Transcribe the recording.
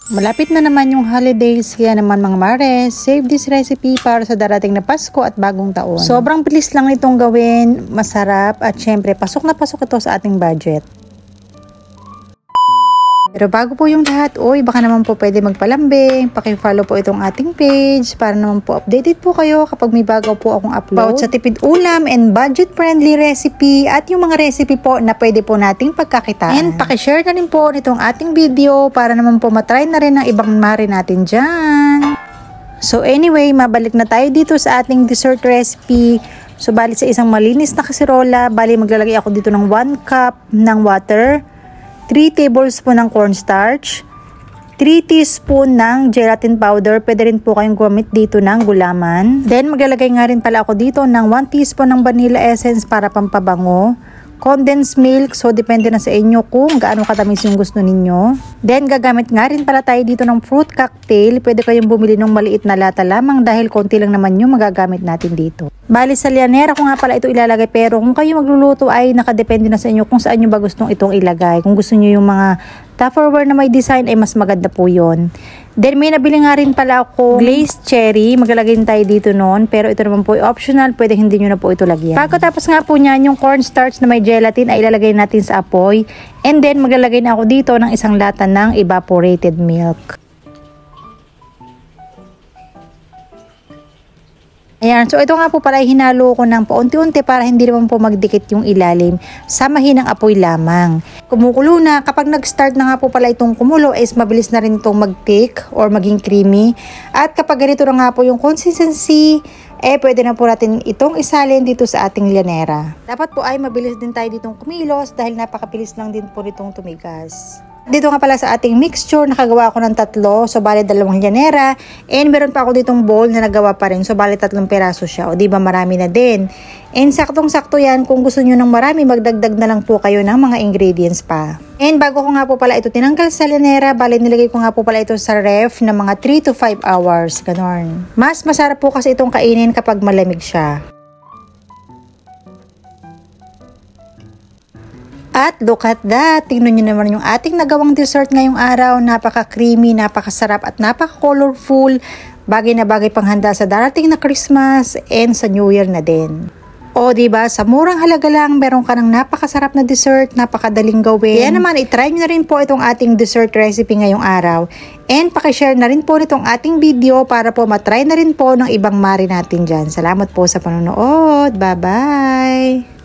Malapit na naman yung holidays, kaya naman mga Mare, save this recipe para sa darating na Pasko at bagong taon. Sobrang bilis lang itong gawin, masarap at syempre pasok na pasok ito sa ating budget. Pero bago po yung lahat, baka naman po pwede magpalambing, paki-follow po itong ating page para naman po updated po kayo kapag may bago po akong upload. About sa tipid ulam and budget friendly recipe at yung mga recipe po na pwede po nating pagkakitaan. And paki-share na rin po nitong ating video para naman po matry na rin ng ibang Mare natin dyan. So anyway, mabalik na tayo dito sa ating dessert recipe. So bali sa isang malinis na kaserola, bali maglalagay ako dito ng 1 cup ng water, 3 tablespoon ng cornstarch, 3 teaspoon ng gelatin powder. Pwede rin po kayong gumamit dito ng gulaman. Then maglalagay nga rin pala ako dito ng 1 teaspoon ng vanilla essence para pampabango. Condensed milk, so depende na sa inyo kung gaano katamis yung gusto ninyo. Then gagamit nga rin pala tayo dito ng fruit cocktail. Pwede kayong bumili ng maliit na lata lamang dahil konti lang naman yung magagamit natin dito. Bali sa lianera ko nga pala ito ilalagay, pero kung kayo magluluto ay nakadepende na sa inyo kung saan nyo ba gustong itong ilagay. Kung gusto nyo yung mga Tupperware na may design ay mas maganda po yun. Then may nabili nga rin pala ako glazed cherry. Maglalagay tayo dito noon. Pero ito naman po ay optional. Pwede hindi nyo na po ito lagyan. Pagkatapos nga po niyan, yung cornstarch na may gelatin ay ilalagay natin sa apoy. And then maglalagay na ako dito ng isang lata ng evaporated milk. Ayan, so ito nga po pala hinalo ko ng paunti-unti para hindi naman po magdikit yung ilalim sa mahinang apoy lamang. Kumukulo na, kapag nag-start na nga po pala itong kumulo is mabilis na rin itong mag-thick or maging creamy. At kapag ganito na nga po yung consistency, pwede na po natin itong isalin dito sa ating lianera. Dapat po ay mabilis din tayo ditong kumilos dahil napakabilis lang din po nitong tumigas. Dito nga pala sa ating mixture, nakagawa ako ng 3. So, bali 2 lianera. And meron pa ako ditong bowl na nagawa pa rin. So, bali 3 peraso siya. O, diba marami na din. And saktong-sakto yan. Kung gusto nyo ng marami, magdagdag na lang po kayo ng mga ingredients pa. And bago ko nga po pala ito tinanggal sa lianera, bali nilagay ko nga po pala ito sa ref na mga 3 to 5 hours. Ganon. Mas masarap po kasi itong kainin kapag malamig siya. At look at that, tingnan nyo naman yung ating nagawang dessert ngayong araw. Napaka-creamy, napakasarap at napaka-colorful. Bagay na bagay pang handa sa darating na Christmas and sa New Year na din. O diba, sa murang halaga lang, meron ka ng napakasarap na dessert, napakadaling gawin. Kaya naman, itry nyo na rin po itong ating dessert recipe ngayong araw. And pakishare na rin po nitong ating video para po matry na rin po ng ibang Mare natin dyan. Salamat po sa panonood. Bye-bye!